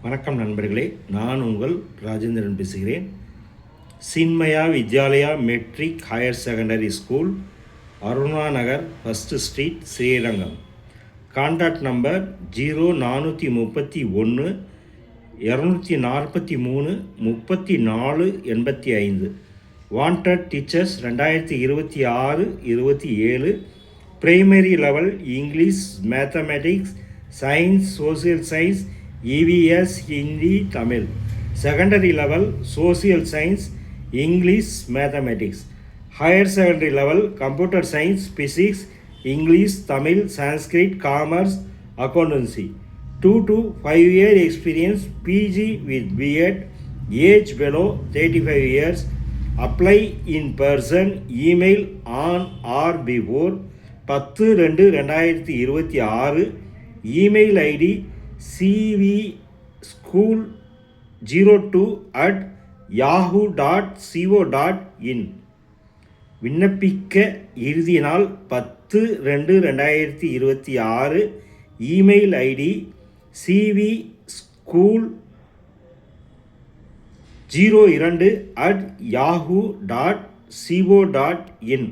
வணக்கம் நண்பர்களே, நான் உங்கள் ராஜேந்திரன் பேசுகிறேன். Chinmaya Vidyalaya matric higher secondary school, Aruna Nagar, first street, Srirangam. Contact number 0431 243 34 85. Wanted teachers 2026-27. Primary level English, mathematics, science, social science, EVS, Hindi, Tamil. Secondary level social science, English, mathematics. Higher secondary level computer science, physics, English, Tamil, Sanskrit, commerce, accountancy. 2 to 5 year experience, PG with B.Ed, age below 35 years. Apply in person, email on or before 10/2/2026. Email ID cvschool02@yahoo.co.in. விண்ணப்பிக்க இறுதி நாள் 10/2/2026. Email ID cvschool02@yahoo.co.in.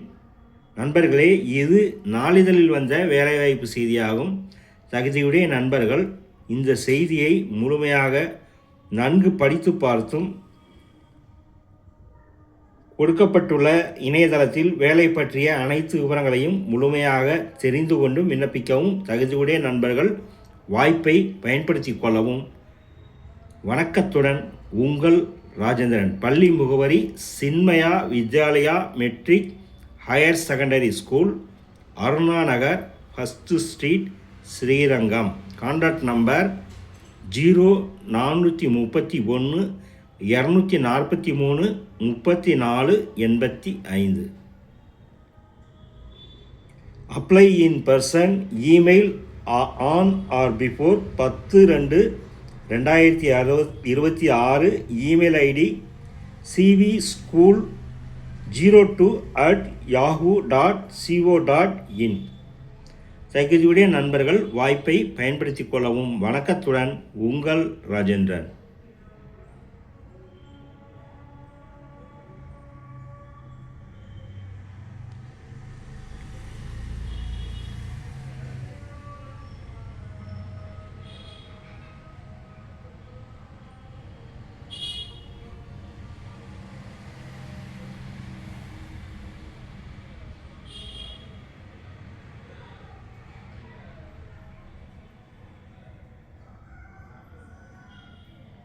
நண்பர்களே, இது நாளிதழில் வந்த வேலைவாய்ப்பு செய்தியாகும். தகுதியுடைய நண்பர்கள் இந்த செய்தியை முழுமையாக நன்கு படித்து பார்த்தும் கொடுக்கப்பட்டுள்ள இணையதளத்தில் வேலை பற்றிய அனைத்து விவரங்களையும் முழுமையாக தெரிந்து கொண்டும் விண்ணப்பிக்கவும் தகுதியுடைய நண்பர்கள் வாய்ப்பை பயன்படுத்தி கொள்ளவும். வணக்கத்துடன் உங்கள் ராஜேந்திரன். பள்ளி முகவரி Chinmaya Vidyalaya matric higher secondary school, Aruna Nagar, first street, Srirangam. Contact number 0431 243 34 85. Apply in person, email on or before 10/2/2026. Email ID cvschool02@yahoo.co.in. தகுதியுடைய நண்பர்கள் வாய்ப்பை பயன்படுத்திக் கொள்ளவும். வணக்கத்துடன் உங்கள் ராஜேந்திரன்.